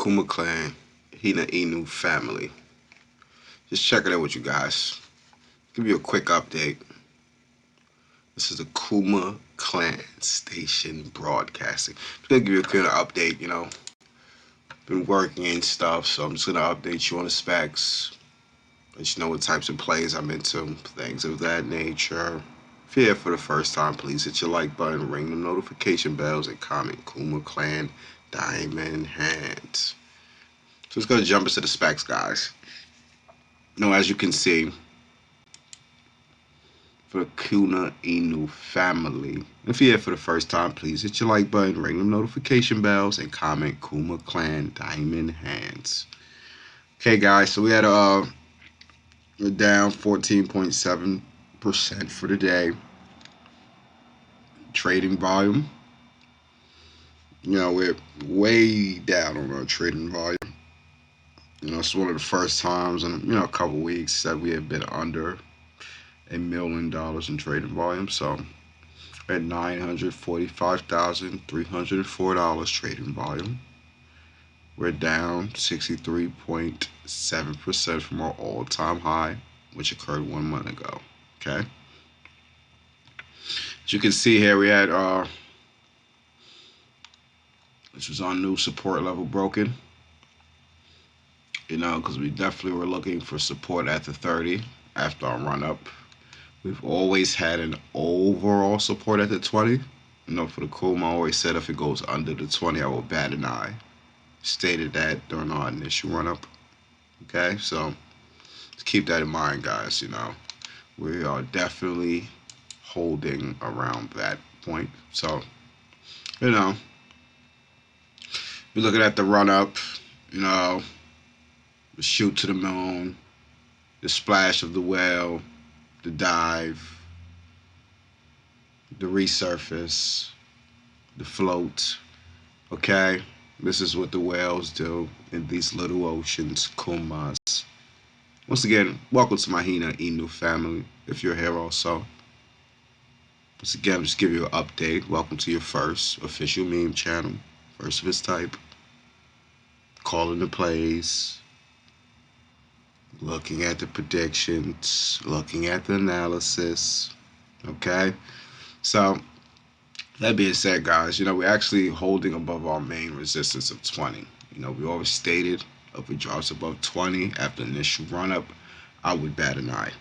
Kuma Clan, HINA Inu family. Just checking in with you guys. Give you a quick update. This is the Kuma Clan station broadcasting. Just gonna give you a quick update, Been working and stuff, so I'm just gonna update you on the specs. Let you know what types of plays I'm into, things of that nature. If you're here for the first time, please hit your like button, ring the notification bells, and comment Kuma Clan Diamond Hands. So let's go jump into the specs, guys. As you can see, for the Kuma Inu family, if you're here for the first time, please hit your like button, ring the notification bells, and comment Kuma Clan Diamond Hands. Okay, guys, so we're down 14.7% for the day. Trading volume, we're way down on our trading volume. It's one of the first times in a couple weeks that we have been under $1 million in trading volume. So at $945,304 trading volume, we're down 63.7% from our all-time high, which occurred 1 month ago. Okay. As you can see here, we had this was our new support level broken. Because we definitely were looking for support at the 30 after our run up. We've always had an overall support at the 20. For the Kuma, I always said if it goes under the 20, I will bat an eye. Stated that during our initial run up. Okay, so let's keep that in mind, guys. We are definitely holding around that point. So, we're looking at the run up, the shoot to the moon, the splash of the whale, the dive, the resurface, the float. Okay, this is what the whales do in these little oceans, Kumas. Once again, welcome to my HINA Inu family. If you're here also, once again, just give you an update. Welcome to your first official meme channel, first of its type. Calling the plays, looking at the predictions, looking at the analysis. Okay, so that being said, guys, we're actually holding above our main resistance of 20. We always stated if it drops above 20 after initial run up, I would bat an eye.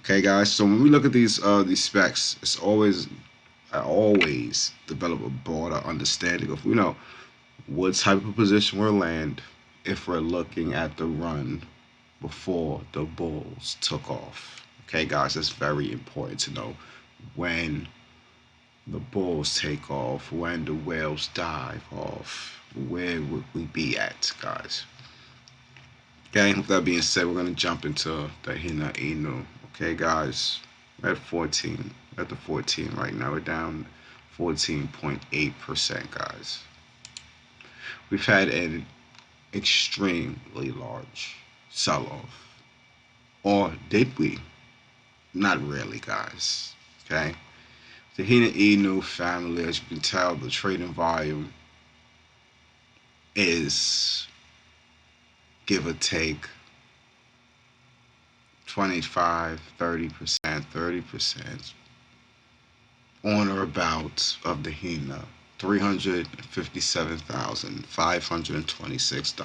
Okay, guys. So when we look at these specs, I always develop a broader understanding of what type of position we'll land if we're looking at the run before the bulls took off. Okay, guys, that's very important to know when the bulls take off, when the whales dive off, where would we be at, guys? Okay, with that being said, we're going to jump into the HINA Inu. Okay, guys, we're at 14. We're at the 14 right now. We're down 14.8%, guys. We've had an extremely large sell-off. Or did we? Not really, guys. Okay? The HINA Inu family, as you can tell, the trading volume is, give or take, 25, 30% on or about of the HINA. $357,526.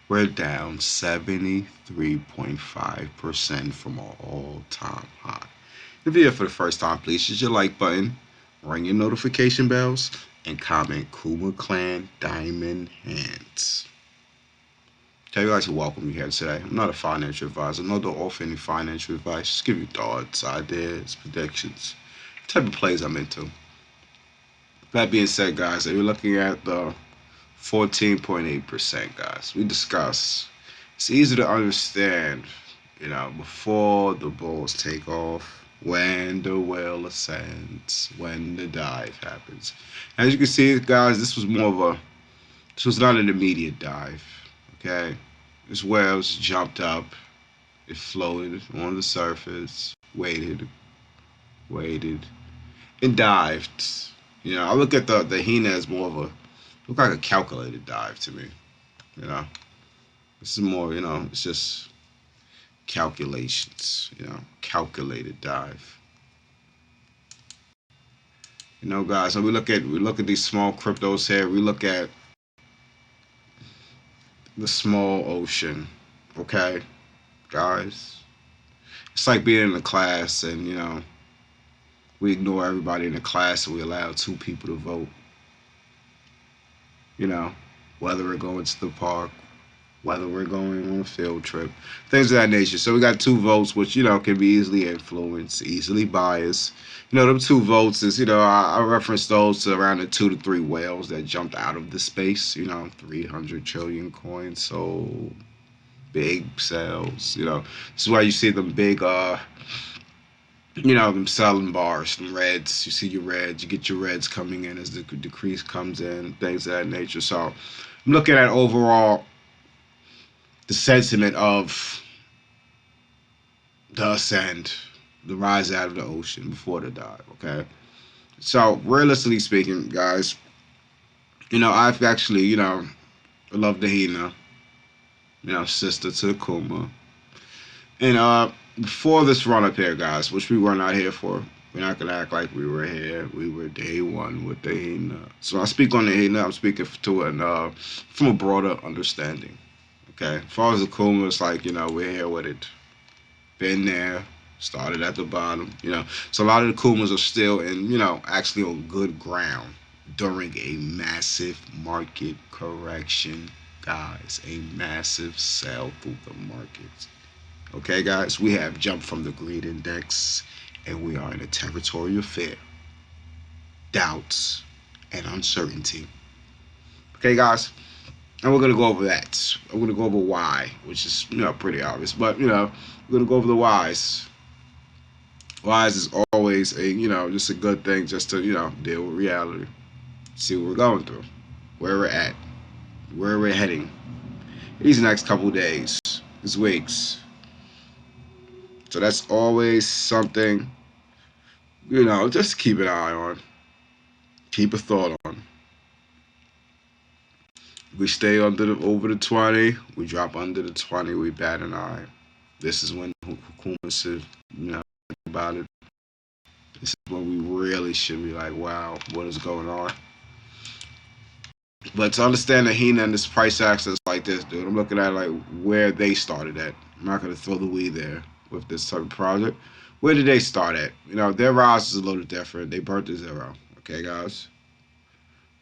We're down 73.5% from our all-time high. If you're here for the first time, please hit your like button, ring your notification bells, and comment Kuma Clan Diamond Hands. Tell you guys to welcome you here today. I'm not a financial advisor, nor do I offer any financial advice. Just give you thoughts, ideas, predictions, the type of plays I'm into. That being said, guys, we're looking at the 14.8%, guys. We discuss. It's easy to understand, before the bulls take off, when the whale ascends, when the dive happens. As you can see, guys, this was not an immediate dive. Okay, this whales jumped up, it floated on the surface, waited, and dived. I look at the HINA as more of look like a calculated dive to me. You know, this is more. It's just calculations. Calculated dive. Guys. So we look at these small cryptos here. We look at the small ocean. Okay, guys. It's like being in a class and we ignore everybody in the class and we allow two people to vote. You know, whether we're going to the park, whether we're going on a field trip, things of that nature. So we got two votes, which can be easily influenced, easily biased. Them two votes is I reference those to around the 2 to 3 whales that jumped out of the space. 300 trillion coins, so big sales. This is why you see them big them selling bars, them reds. You see your reds, you get your reds coming in as the decrease comes in, things of that nature. So I'm looking at overall the sentiment of the ascend, the rise out of the ocean before the dive. Okay, so realistically speaking, guys, I've actually, I love the HINA, sister to the Kuma, and before this run up here, guys, which we were not here for. We're not gonna act like we were here. We were day one with the HINA. So I speak on the HINA. I'm speaking to an from a broader understanding. Okay, as far as the Kuma, it's like we're here with it. Been there, started at the bottom, So a lot of the Kumas are still in, actually on good ground during a massive market correction, guys. A massive sell through the markets. Okay, guys, we have jumped from the greed index and we are in a territory of fear, doubts, and uncertainty. Okay, guys, and we're gonna go over that. I'm gonna go over why, which is pretty obvious, but we're gonna go over the whys. Whys is always a just a good thing just to deal with reality, see what we're going through, where we're at, where we're heading these next couple days, these weeks. So that's always something just keep an eye on, keep a thought on. We stay over the 20, we drop under the 20, we bat an eye. This is when Kuma should think about it. This is when we really should be like, wow, what is going on? But to understand the HINA and this price access like this, dude, I'm looking at like where they started at. I'm not gonna throw the we there with this type of project. Where did they start at? Their rise is a little different. They burnt to zero. Okay, guys.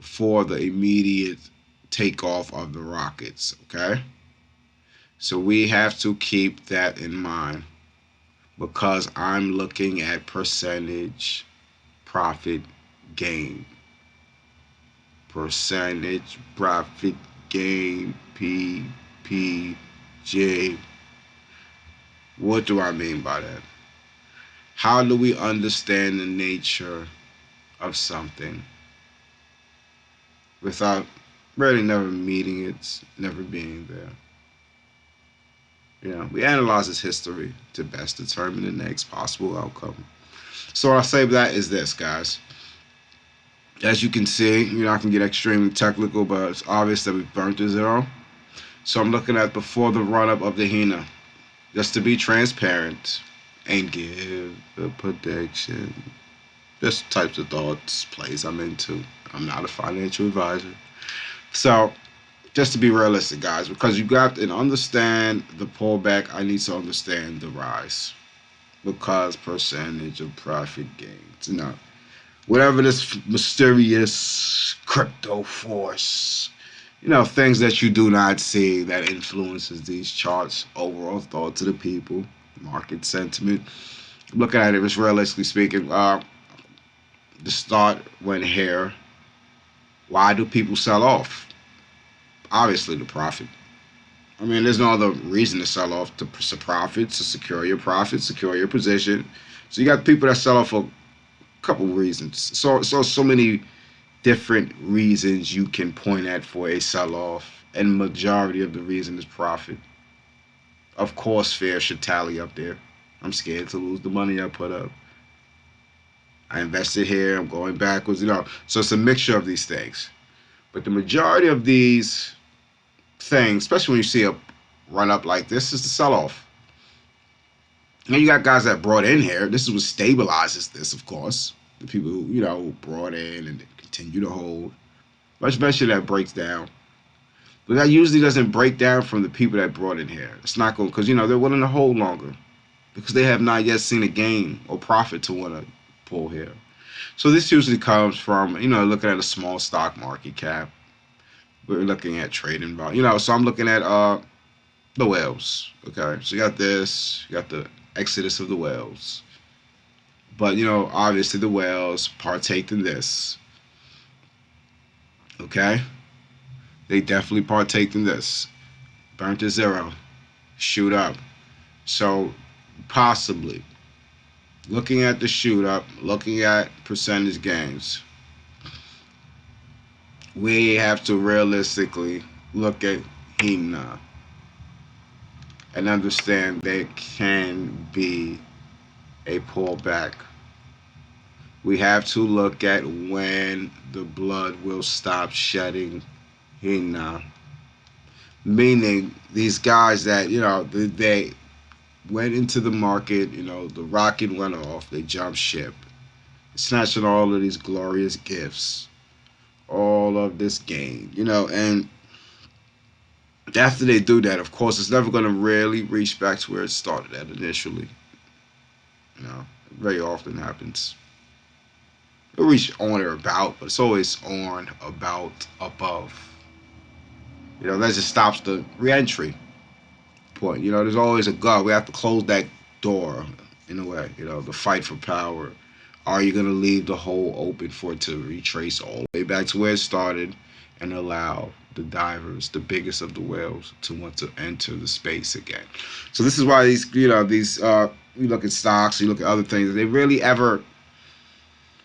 For the immediate takeoff of the rockets. Okay. So we have to keep that in mind because I'm looking at percentage profit gain. Percentage profit gain, PPJ. What do I mean by that? How do we understand the nature of something without really never meeting it, never being there? We analyze its history to best determine the next possible outcome. So what I say that is this, guys. As you can see, I can get extremely technical, but it's obvious that we've burnt to zero. So I'm looking at before the run-up of the HINA, just to be transparent and give a prediction. Just types of thoughts, plays I'm into. I'm not a financial advisor. So just to be realistic, guys, because you got to understand the pullback, I need to understand the rise. Because percentage of profit gains. Whatever this mysterious crypto force, things that you do not see that influences these charts, overall thought to the people, market sentiment. Looking at it, just realistically speaking, the start went here. Why do people sell off? Obviously, the profit. I mean, there's no other reason to sell off to profit, to secure your profit, secure your position. So you got people that sell off for a couple reasons. So many different reasons you can point at for a sell-off, and majority of the reason is profit. Of course, fear should tally up there. I'm scared to lose the money I put up. I invested here. I'm going backwards. So it's a mixture of these things. But the majority of these thing, especially when you see a run up like this, is the sell off. Now you got guys that brought in here. This is what stabilizes this, of course. The people who, brought in and continue to hold. But eventually that breaks down. But that usually doesn't break down from the people that brought in here. It's not going, because, they're willing to hold longer. Because they have not yet seen a gain or profit to want to pull here. So this usually comes from, looking at a small stock market cap. We're looking at trading volume. So I'm looking at the whales. Okay, so you got this, you got the exodus of the whales. But obviously the whales partake in this. Okay, they definitely partake in this. Burn to zero, shoot up. So possibly looking at the shoot up, looking at percentage gains, we have to realistically look at HINA and understand there can be a pullback. We have to look at when the blood will stop shedding HINA. Meaning these guys that, they went into the market, the rocket went off, they jumped ship, snatching all of these glorious gifts, all of this gain, and after they do that, of course, it's never going to really reach back to where it started at initially. It very often happens. It'll reach on or about, but it's always on, about, above. That just stops the re-entry point. There's always a God. We have to close that door in a way. The fight for power. Are you going to leave the hole open for it to retrace all the way back to where it started and allow the divers, the biggest of the whales, to want to enter the space again? So this is why these, you look at stocks, you look at other things, they really ever,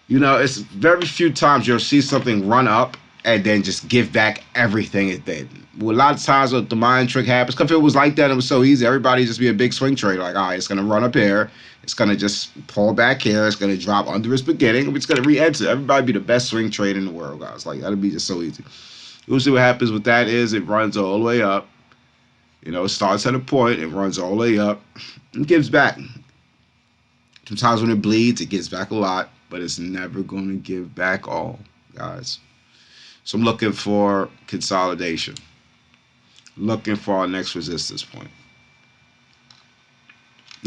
it's very few times you'll see something run up and then just give back everything it did. Well, a lot of times what the mind trick happens, because if it was like that, it was so easy, everybody just be a big swing trader. Like, all right, it's going to run up here. It's going to just pull back here. It's going to drop under its beginning. It's going to re-enter. Everybody be the best swing trader in the world, guys. Like, that'd be just so easy. Usually what happens with that is it runs all the way up. It starts at a point. It runs all the way up and gives back. Sometimes when it bleeds, it gives back a lot, but it's never going to give back all, guys. So I'm looking for consolidation. Looking for our next resistance point.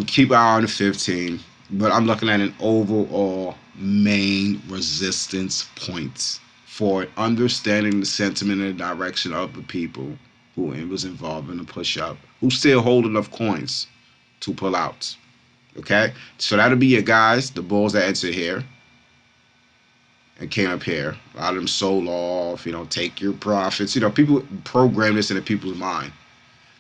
Keep an eye on the 15, but I'm looking at an overall main resistance point for understanding the sentiment and the direction of the people who was involved in the push up, who still hold enough coins to pull out. Okay, so that'll be your guys, the bulls that entered here and came up here. A lot of them sold off, take your profits. People program this into people's mind.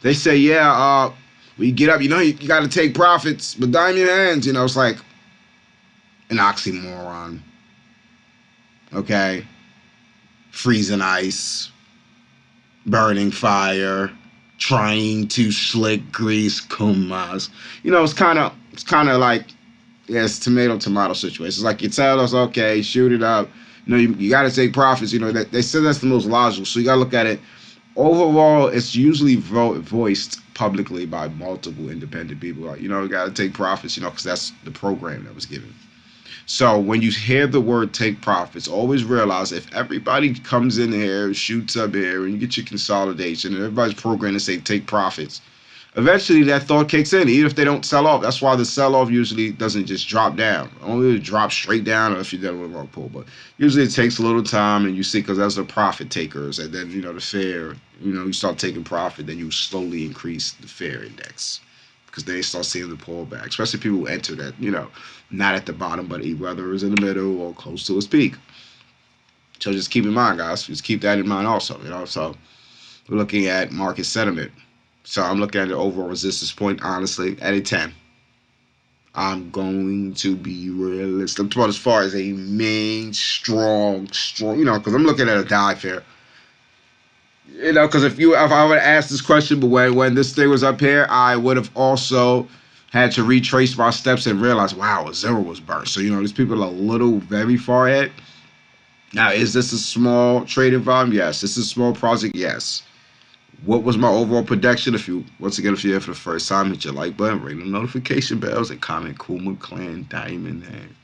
They say, yeah, when you get up, you got to take profits, but dime your hands. It's like an oxymoron. Okay? Freezing ice, burning fire, trying to slick grease Kumas. It's kind of like, yeah, it's tomato situation. It's like you tell us, okay, shoot it up. You got to take profits. They said that's the most logical. So you got to look at it. Overall, it's usually voiced publicly by multiple independent people. Like, you got to take profits, because that's the program that was given. So when you hear the word take profits, always realize if everybody comes in here, shoots up here, and you get your consolidation, and everybody's programmed to say take profits, eventually that thought kicks in, even if they don't sell off. That's why the sell-off usually doesn't just drop down. Only it drops straight down or if you're done with a wrong pull. But usually it takes a little time, and you see, because that's the profit takers. And then, the fair, you start taking profit, then you slowly increase the fair index. Because they start seeing the pullback, especially people who enter that, not at the bottom, but whether it's in the middle or close to its peak. So just keep in mind, guys. Just keep that in mind also, So we're looking at market sentiment. So I'm looking at the overall resistance point, honestly, at a 10. I'm going to be realistic. I'm talking about as far as a main, strong, because I'm looking at a dive here. Because if I would ask this question, but when this thing was up here, I would have also had to retrace my steps and realize, wow, a zero was burnt. So, these people are a little very far ahead. Now, is this a small trading volume? Yes. This is a small project? Yes. What was my overall prediction? If you're here for the first time, hit your like button, ring the notification bells, and comment Kuma Clan Diamond Hand.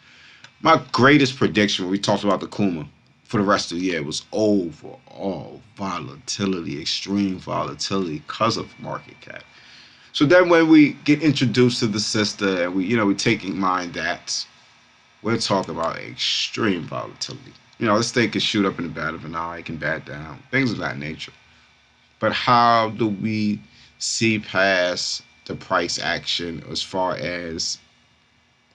My greatest prediction when we talked about the Kuma for the rest of the year was overall volatility, extreme volatility because of market cap. So then when we get introduced to the sister and we take in mind that we're talking about extreme volatility. This thing can shoot up in the bat of an eye, it can bat down, things of that nature. But how do we see past the price action as far as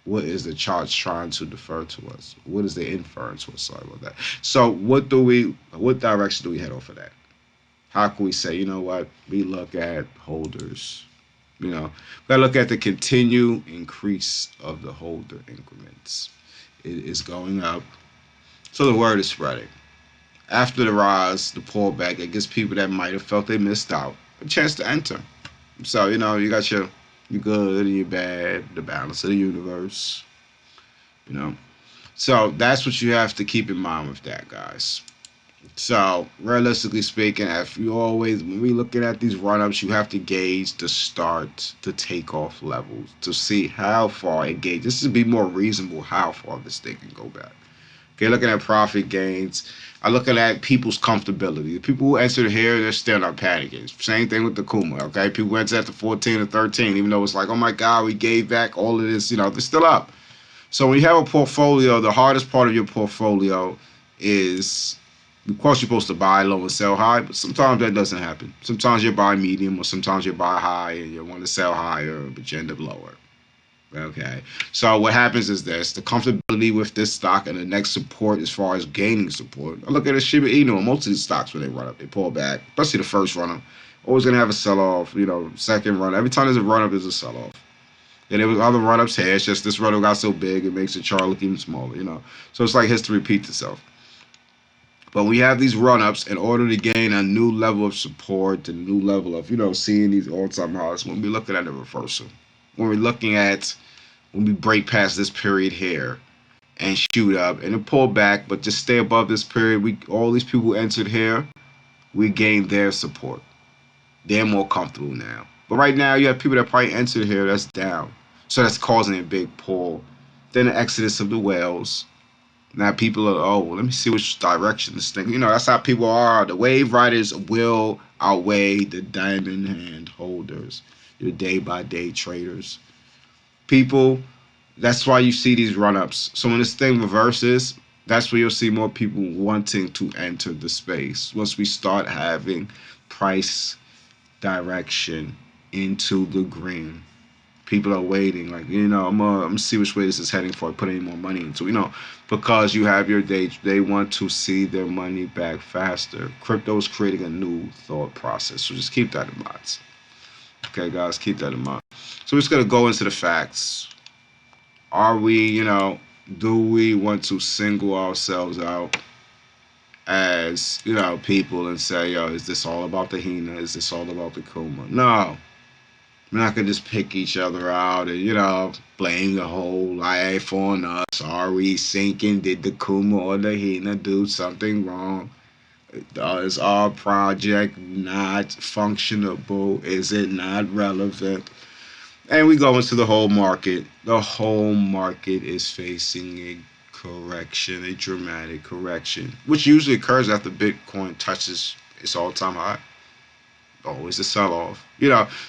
what is the chart trying to defer to us? What is the inference to us? Sorry about that. So what direction do we head off of that? How can we say, what? We look at holders. We gotta look at the continued increase of the holder increments. It is going up. So the word is spreading. After the rise, the pullback, it gives people that might have felt they missed out a chance to enter. So, you got your good and your bad, the balance of the universe, you know. So that's what you have to keep in mind with that, guys. So realistically speaking, if you always when we looking at these run-ups, you have to gauge the start to take off levels to see how far it gauge. This would be more reasonable how far this thing can go back. Okay, looking at profit gains. I'm looking at people's comfortability. The people who entered here, they're still not panicking. Same thing with the Kuma, okay? People entered at the 14 or 13, even though it's like, oh my God, we gave back all of this, they're still up. So when you have a portfolio, the hardest part of your portfolio is, of course, you're supposed to buy low and sell high, but sometimes that doesn't happen. Sometimes you buy medium, or sometimes you buy high and you want to sell higher, but you end up lower. Okay. So what happens is this: the comfortability with this stock and the next support as far as gaining support. I look at a Shiba Inu and most of these stocks when they run up, they pull back, especially the first run up. Always gonna have a sell off, second run. Every time there's a run up, there's a sell off. And there was other run ups here. It's just this run up got so big it makes the chart look even smaller. So it's like history repeats itself. But we have these run ups in order to gain a new level of support and a new level of, seeing these all time highs when we're looking at a reversal. When we break past this period here and shoot up and then pull back, but just stay above this period, all these people who entered here, we gain their support. They're more comfortable now. But right now, you have people that probably entered here that's down. So that's causing a big pull. Then the exodus of the whales. Now people are, oh, well, let me see which direction this thing. That's how people are. The wave riders will outweigh the diamond hand holders, your day by day traders. People, that's why you see these run ups. So when this thing reverses, that's where you'll see more people wanting to enter the space. Once we start having price direction into the green, people are waiting. Like, I'm gonna see which way this is heading before I put any more money into. Because you have your day, they want to see their money back faster. Crypto is creating a new thought process. So just keep that in mind. Okay, guys, keep that in mind. So we're just gonna go into the facts. Are we, do we want to single ourselves out as, people and say, yo, is this all about the HINA? Is this all about the Kuma? No. We're not going to just pick each other out and, blame the whole life on us. Are we sinking? Did the Kuma or the HINA do something wrong? Is our project not functionable? Is it not relevant? And we go into the whole market. The whole market is facing a correction, a dramatic correction, which usually occurs after Bitcoin touches its all-time high. Always a sell-off.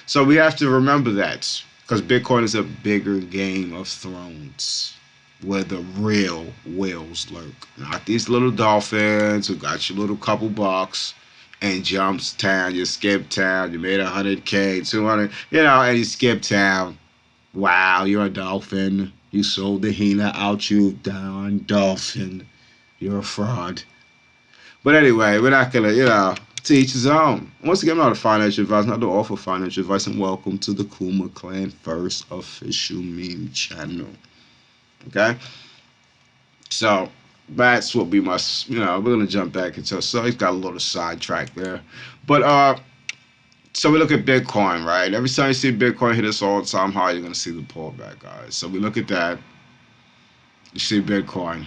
So we have to remember that because Bitcoin is a bigger game of thrones where the real whales lurk. Not these little dolphins who got your little couple bucks and jumps town, you skip town, you made 100K, 200, and you skip town. Wow, you're a dolphin. You sold the HINA out, you darn dolphin. You're a fraud. But anyway, we're not gonna, to each his own. Once again, I'm not a financial advisor, not to offer financial advice, and welcome to the Kuma Clan first official meme channel. Okay? So that's what we must, we're gonna jump back into. So he's got a little sidetrack there, but so we look at Bitcoin, right? Every time you see Bitcoin hit its all-time high, you're gonna see the pullback, guys. So we look at that. You see Bitcoin.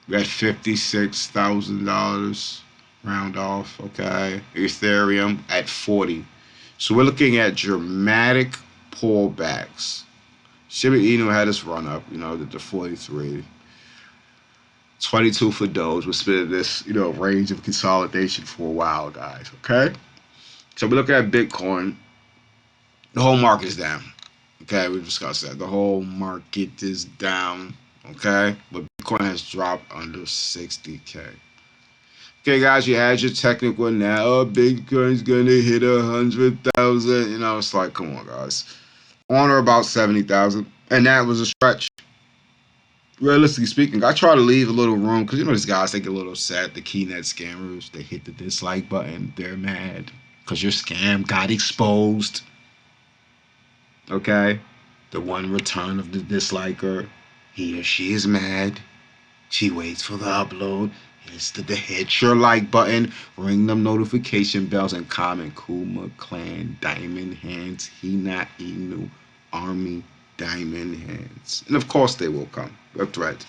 We had $56,000. round off, okay? Ethereum at 40. So we're looking at dramatic pullbacks. Shiba Inu had us run up, the 43. 22 for Doge. We're spending this, range of consolidation for a while, guys, okay? So we look at Bitcoin. The whole market is down. Okay, we discussed that. The whole market is down. Okay, but Bitcoin has dropped under 60K. Okay, guys, you had your technical now. Oh, Bitcoin's gonna hit 100,000. It's like, come on, guys. On or about 70,000, and that was a stretch. Realistically speaking, I try to leave a little room because these guys they get a little upset. The keynet scammers they hit the dislike button. They're mad because your scam got exposed. Okay, the one return of the disliker, he or she is mad. She waits for the upload. Hit your like button, ring them notification bells, and comment Kuma Clan Diamond Hands HINA Inu Army Diamond Hands. And of course they will come. A threat.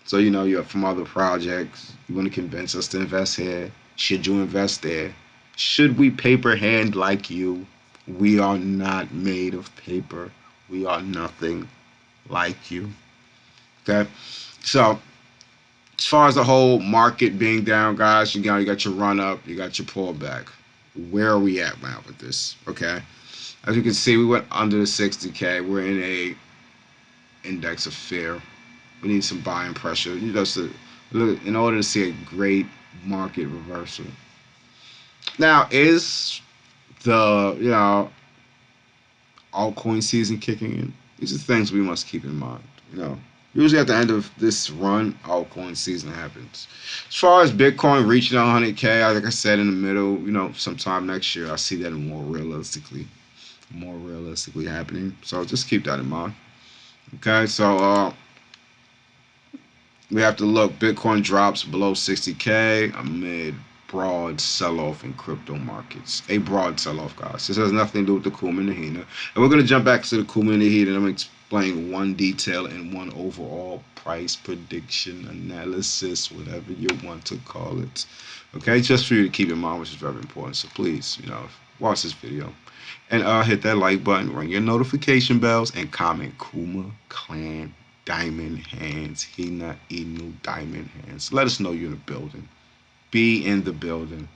So you're from other projects. You want to convince us to invest here. Should you invest there? Should we paper hand like you? We are not made of paper. We are nothing like you. Okay? So as far as the whole market being down, guys, you got your run up, you got your pullback. Where are we at now with this? Okay, as you can see, we went under the 60K. We're in a index of fear. We need some buying pressure. In order to see a great market reversal. Now, is the altcoin season kicking in? These are things we must keep in mind. Usually at the end of this run, altcoin season happens. As far as Bitcoin reaching 100K, like I said in the middle, sometime next year, I see that more realistically happening. So just keep that in mind. Okay, so we have to look. Bitcoin drops below 60K amid broad sell-off in crypto markets. A broad sell-off, guys. This has nothing to do with the Kuma and the HINA. And we're going to jump back to the Kuma and the HINA, and I'm going to explain one detail and one overall price prediction analysis, whatever you want to call it. Okay, just for you to keep in mind, which is very important. So please, watch this video. And hit that like button, ring your notification bells, and comment Kuma Clan Diamond Hands, HINA Inu Diamond Hands. Let us know you're in the building. Be in the building.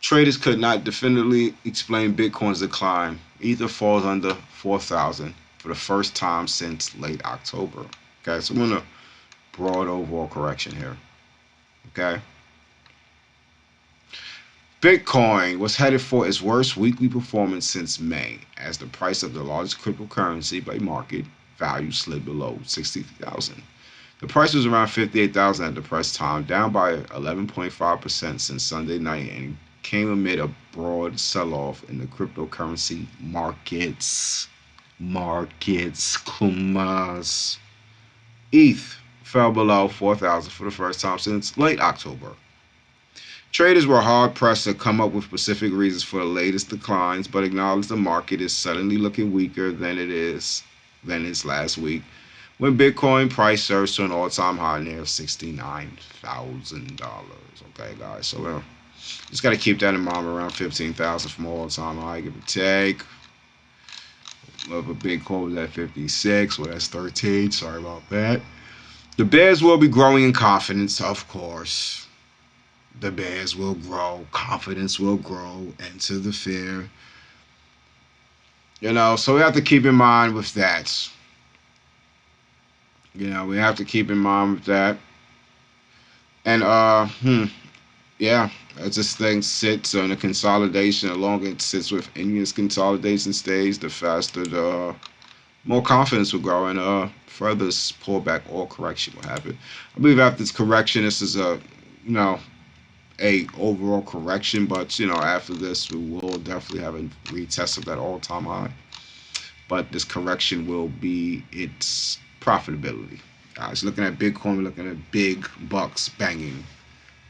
Traders could not definitively explain Bitcoin's decline. Ether falls under 4,000 for the first time since late October. Okay, so we're in a broad overall correction here. Okay. Bitcoin was headed for its worst weekly performance since May, as the price of the largest cryptocurrency by market value slid below 60,000. The price was around 58,000 at the press time, down by 11.5% since Sunday night, and came amid a broad sell-off in the cryptocurrency markets. Kumas. ETH fell below 4,000 for the first time since late October. Traders were hard-pressed to come up with specific reasons for the latest declines, but acknowledged the market is suddenly looking weaker than its last week, when Bitcoin price surged to an all-time high near $69,000. Okay, guys, so just got to keep that in mind. Around 15,000 from all-time high, give or take. Of a Bitcoin was at 56, well, that's 13. Sorry about that. The bears will be growing in confidence, of course. The bears will grow, confidence will grow, enter the fear. So we have to keep in mind with that. We have to keep in mind with that. And yeah, as this thing sits on a consolidation, the longer it sits within its consolidation stage, the faster the more confidence will grow, and further pullback or correction will happen. I believe after this correction, this is a overall correction, but after this we will definitely have a retest of that all-time high, but this correction will be its profitability. Guys, looking at Bitcoin, we're looking at big bucks banging,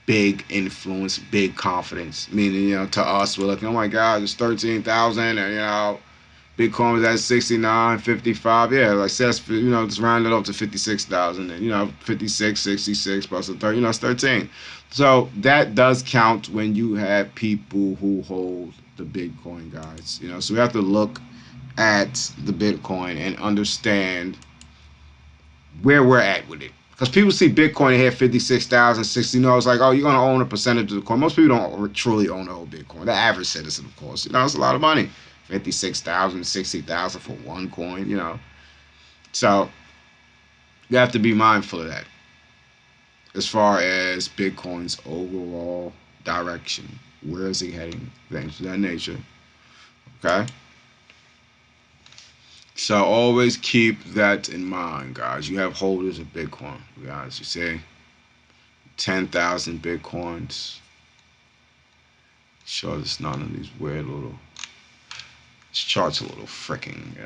big influence, big confidence, meaning to us we're looking, oh my god, it's 13,000, and Bitcoin was at 69, 55. Yeah, like says, just round it up to 56,000. And, 56, 66 plus a 30, it's 13. So that does count when you have people who hold the Bitcoin, guys. So we have to look at the Bitcoin and understand where we're at with it. Because people see Bitcoin here 56,000, 60. It's like, oh, you're going to own a percentage of the coin. Most people don't truly own the whole Bitcoin. The average citizen, of course. It's a lot of money. 56,000, 60,000 for one coin. So you have to be mindful of that as far as Bitcoin's overall direction. Where is it heading? Things of that nature. Okay? So always keep that in mind, guys. You have holders of Bitcoin, guys. You say 10,000 Bitcoins. Sure, there's none of these weird little. This chart's a little freaking.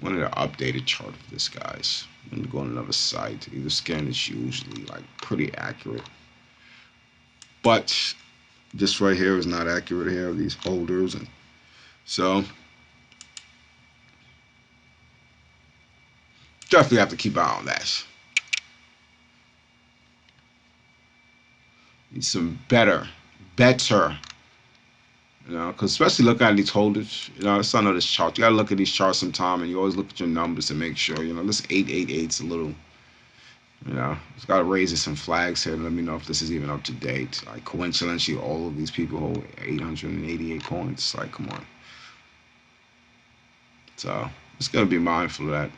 Wanted an updated chart of this, guys. I'm gonna go on another site. Either scan is usually like pretty accurate, but this right here is not accurate here. These holders, and so definitely have to keep an eye on that. Need some better, because especially looking at these holders, it's not this chart. You gotta look at these charts sometime, and you always look at your numbers to make sure. This 888's a little. It's got to raise some flags here to let me know if this is even up to date. Like coincidentally, all of these people hold 888 coins. Like, come on. So just gotta be mindful of that.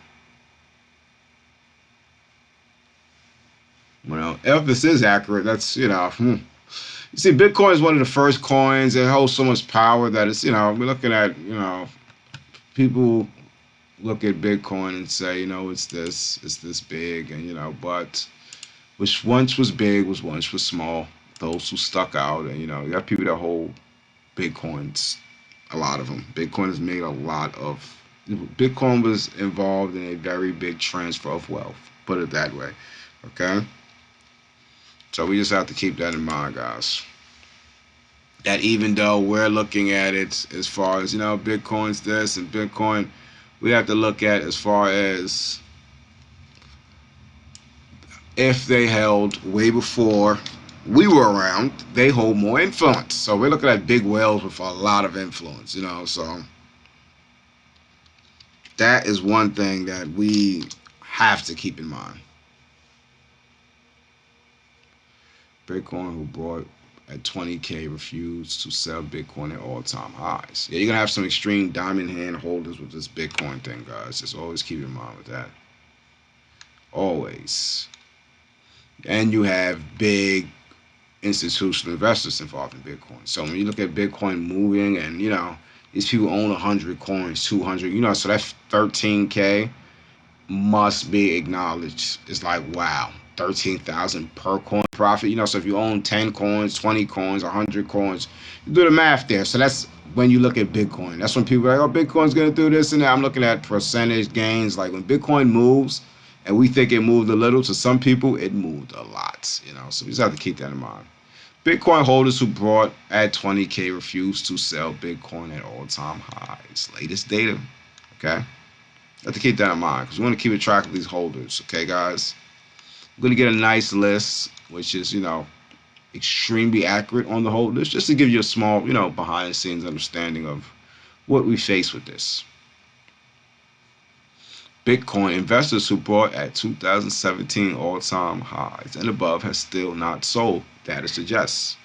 If this is accurate, that's You see, Bitcoin is one of the first coins. It holds so much power that we're looking at people look at Bitcoin and say it's this big, and but which once was big was once was small. Those who stuck out, and you have people that hold Bitcoins, a lot of them. Bitcoin has made a lot of. Bitcoin was involved in a very big transfer of wealth. Put it that way, okay. So we just have to keep that in mind, guys. That even though we're looking at it as far as Bitcoin's this and Bitcoin, we have to look at as far as if they held way before we were around, they hold more influence. So we're looking at big whales with a lot of influence, so that is one thing that we have to keep in mind. Bitcoin, who brought at 20K, refused to sell Bitcoin at all-time highs. Yeah, you're gonna have some extreme diamond hand holders with this Bitcoin thing, guys. Just always keep in mind with that. Always. And you have big institutional investors involved in Bitcoin. So when you look at Bitcoin moving, and these people own 100 coins, 200, so that's 13K must be acknowledged. It's like, wow, 13,000 per coin profit. So if you own 10 coins, 20 coins, 100 coins, you do the math there. So that's when you look at Bitcoin. That's when people are like, oh, Bitcoin's gonna do this and that. I'm looking at percentage gains. Like when Bitcoin moves, and we think it moved a little, to some people it moved a lot. So we just have to keep that in mind. Bitcoin holders who bought at 20K refused to sell Bitcoin at all-time highs. Latest data. Okay. Have to keep that in mind because we want to keep a track of these holders. Okay, guys. I'm going to get a nice list, which is, extremely accurate on the holders, just to give you a small, behind the scenes understanding of what we face with this. Bitcoin investors who bought at 2017 all-time highs and above has still not sold. Data suggests.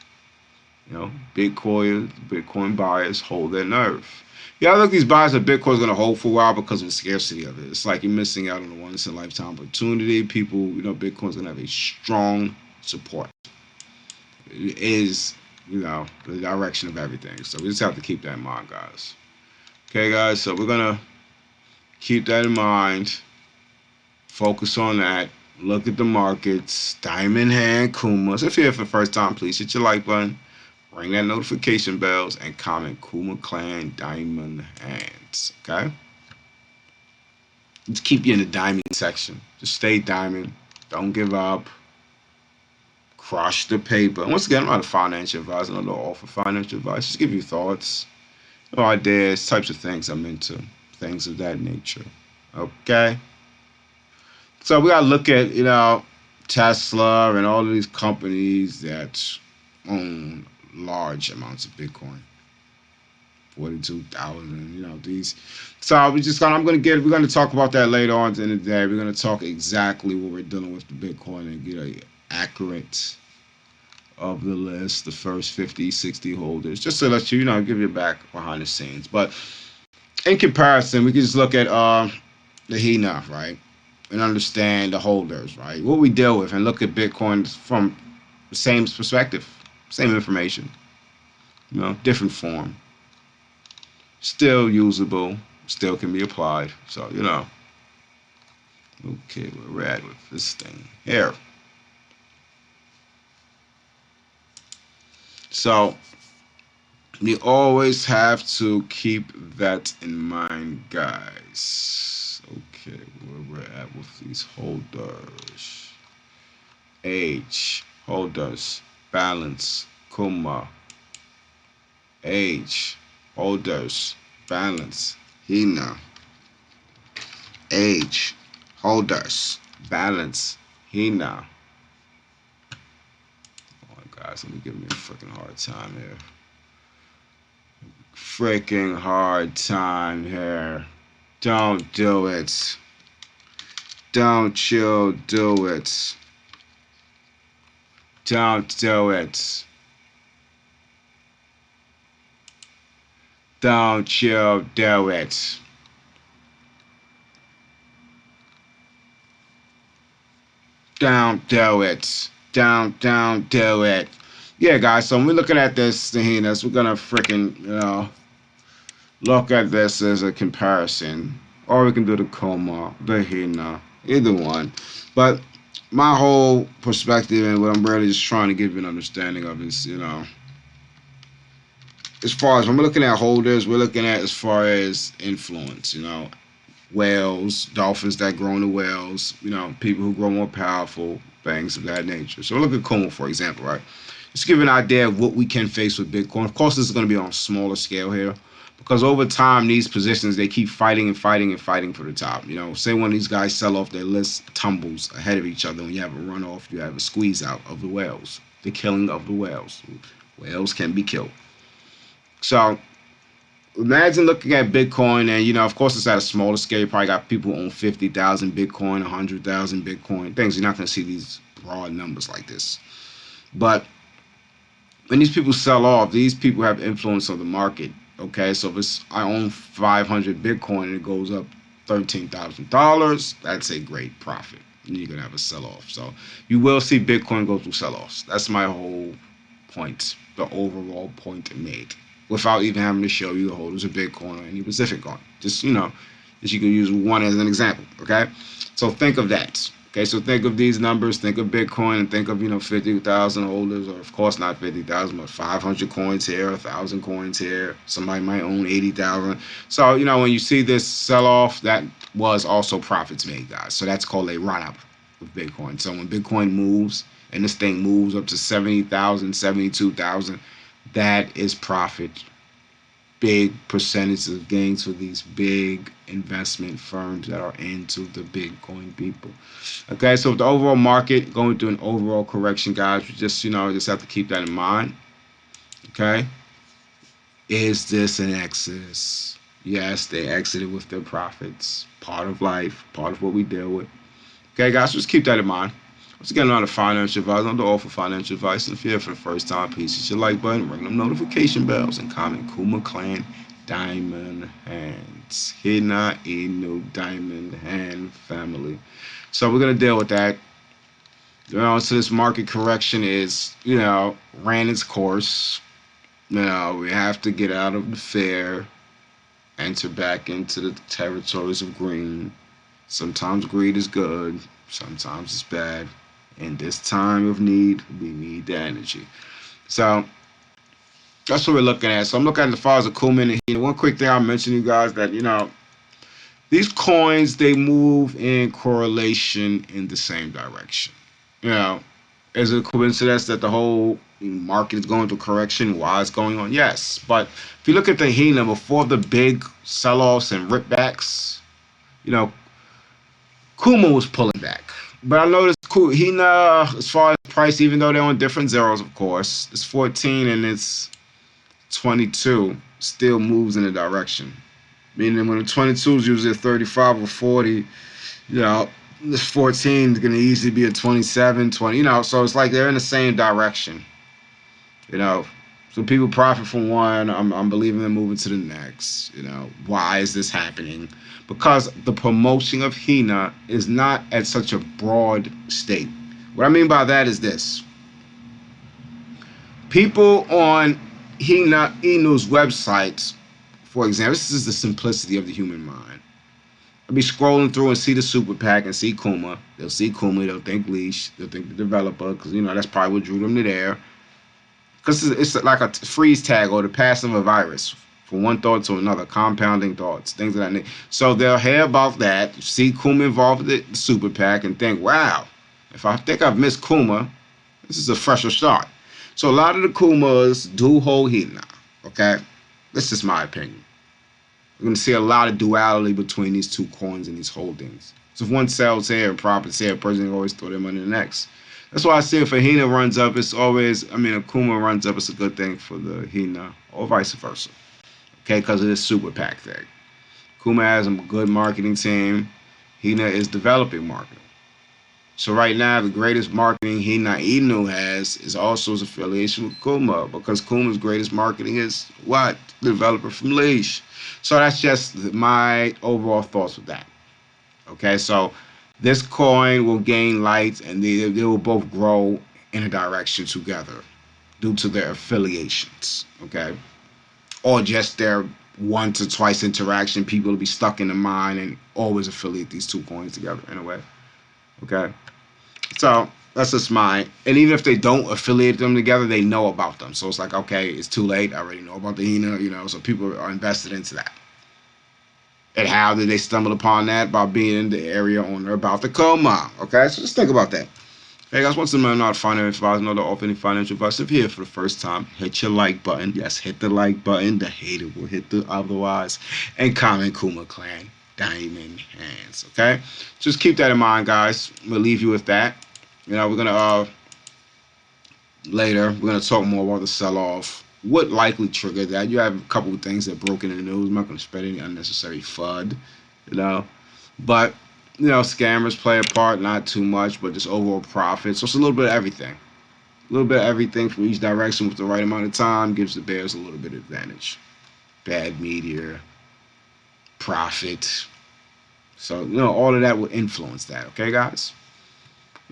Bitcoin buyers hold their nerve. Yeah, I think these buyers of Bitcoin is going to hold for a while because of the scarcity of it. It's like you're missing out on a once-in-a-lifetime opportunity. People, Bitcoin's going to have a strong support. It is, the direction of everything. So we just have to keep that in mind, guys. Okay, guys, so we're going to keep that in mind. Focus on that. Look at the markets. Diamond hand, Kuma. So if you're here for the first time, please hit your like button. Ring that notification bells and comment Kuma Clan Diamond Hands. Okay? Just keep you in the diamond section. Just stay diamond. Don't give up. Crush the paper. And once again, I'm not a financial advisor. I don't offer financial advice. Just give you thoughts. or ideas, types of things I'm into, things of that nature. Okay, so we gotta look at Tesla and all of these companies that own large amounts of Bitcoin. 42,000, these. So we're gonna talk about that later on in the day. We're gonna talk exactly what we're dealing with the Bitcoin and get a accurate of the list, the first 50, 60 holders, just to let give you back behind the scenes. But in comparison, we can just look at the HINA, right? And understand the holders, right? What we deal with and look at Bitcoin from the same perspective, same information, different form. Still usable, still can be applied. So, okay, where we're at with this thing here. So, you always have to keep that in mind, guys. Okay, where we're at with these holders. Age, holders, balance, Kuma. Age, holders, balance, HINA. Age, holders, balance, HINA. Oh, guys, let me give me a freaking hard time here. Freaking hard time here. Don't do it. Don't you do it. Don't do it. Don't you do it. Don't do it. Don't do it. Yeah, guys, so when we're looking at this, the HINAs, we're going to freaking, look at this as a comparison. Or we can do the Kuma, the HINA, either one. But my whole perspective and what I'm really just trying to give you an understanding of is, as far as when we're looking at holders, we're looking at as far as influence, whales, dolphins that grow into whales, people who grow more powerful, things of that nature. So look at Kuma, for example, right? Just give you an idea of what we can face with Bitcoin. Of course, this is going to be on a smaller scale here because over time, these positions, they keep fighting and fighting and fighting for the top. Say one of these guys sell off, their list tumbles ahead of each other. When you have a runoff, you have a squeeze out of the whales, the killing of the whales. Whales can be killed. So imagine looking at Bitcoin and, of course, it's at a smaller scale. You probably got people who own 50,000 Bitcoin, 100,000 Bitcoin, things. You're not going to see these broad numbers like this. But when these people sell off, these people have influence on the market. Okay, so if I own 500 Bitcoin and it goes up $13,000, that's a great profit. And you're going to have a sell off. So you will see Bitcoin go through sell offs. That's my whole point, the overall point made, without even having to show you the holders of Bitcoin or any specific coin. Just, just you can use one as an example, okay? So think of that. Okay, so think of these numbers, think of Bitcoin, and think of, 50,000 holders, or of course not 50,000, but 500 coins here, 1,000 coins here. Somebody might own 80,000. So, when you see this sell-off, that was also profits made, guys. So that's called a run-up with Bitcoin. So when Bitcoin moves, and this thing moves up to 70,000, 72,000, that is profit. Big percentages of gains for these big investment firms that are into the Bitcoin people. Okay, so the overall market going through an overall correction, guys, we just just have to keep that in mind. Okay, is this an exodus? Yes, they exited with their profits. Part of life, part of what we deal with. Okay, guys, just keep that in mind. Once again, I'm not a financial advisor. I'm the offer financial advice. And if you're here for the first time, please hit your like button, ring them notification bells, and comment Kuma Clan Diamond Hands. HINA Inu Diamond Hand family. So we're gonna deal with that. So this market correction is, ran its course. We have to get out of the fair, enter back into the territories of green. Sometimes greed is good, sometimes it's bad. In this time of need, we need the energy. So that's what we're looking at. So I'm looking at the files of Kuma and HINA. One quick thing I'll mention to you guys that, these coins, they move in correlation in the same direction. Is it a coincidence that the whole market is going through correction? Why it's going on? Yes. But if you look at the HINA before the big sell offs and ripbacks, you know, Kuma was pulling back. But I noticed HINA, as far as price, even though they're on different zeros, of course, it's 14 and it's 22, still moves in a direction. Meaning when the 22 is usually a 35 or 40, you know, this 14 is going to easily be a 27, 20, so it's like they're in the same direction, you know. So people profit from one, I'm believing they're moving to the next, Why is this happening? Because the promotion of HINA is not at such a broad state. What I mean by that is this. People on HINA Inu's websites, for example, this is the simplicity of the human mind. I'll be scrolling through and see the super pack and see Kuma. They'll see Kuma, they'll think Leash, they'll think the developer, because that's probably what drew them to there. Because it's like a freeze tag or the passing of a virus from one thought to another, compounding thoughts, things of that nature. So they'll hear about that, see Kuma involved with the super pack, and think, wow, if I think I've missed Kuma, this is a fresher start. So a lot of the Kumas do hold heat now, okay? This is my opinion. We're going to see a lot of duality between these two coins and these holdings. So if one sells here and profits here, a person can always throw their money in the next. That's why I say if a HINA runs up, it's always, a Kuma runs up, it's a good thing for the HINA, or vice versa. Okay, because of this super pack thing. Kuma has a good marketing team. HINA is developing marketing. So right now, the greatest marketing HINA Inu has is also his affiliation with Kuma, because Kuma's greatest marketing is what? The developer from Leash. So that's just my overall thoughts with that. Okay, so this coin will gain light and they will both grow in a direction together due to their affiliations. Okay, or just their once or twice interaction. People will be stuck in the mind and always affiliate these two coins together in a way. Okay, so that's just mine. And even if they don't affiliate them together, they know about them. So it's like, okay, it's too late. I already know about the HINA, so people are invested into that. And how did they stumble upon that? By being in the area owner about the Kuma. Okay, so just think about that. Hey guys, once again, I'm not a financial advisor, nor to offer any financial advice. If you're here for the first time, hit your like button. Yes, hit the like button. The hater will hit the otherwise. And comment Kuma Clan Diamond Hands. Okay? Just keep that in mind, guys. I'm going to leave you with that. We're going to, later, we're going to talk more about the sell-off. What likely triggered that? You have a couple of things that broke in the news. I'm not going to spread any unnecessary FUD, But, scammers play a part, not too much, but just overall profit. So it's a little bit of everything. A little bit of everything from each direction with the right amount of time gives the bears a little bit of advantage. Bad media, profit. So, all of that will influence that, okay, guys?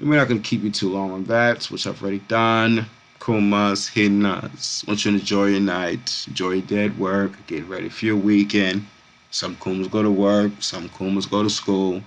We're not going to keep you too long on that, which I've already done. Kumas, Hinas. Want you to enjoy your night, enjoy your day at work, get ready for your weekend. Some Kumas go to work, some Kumas go to school.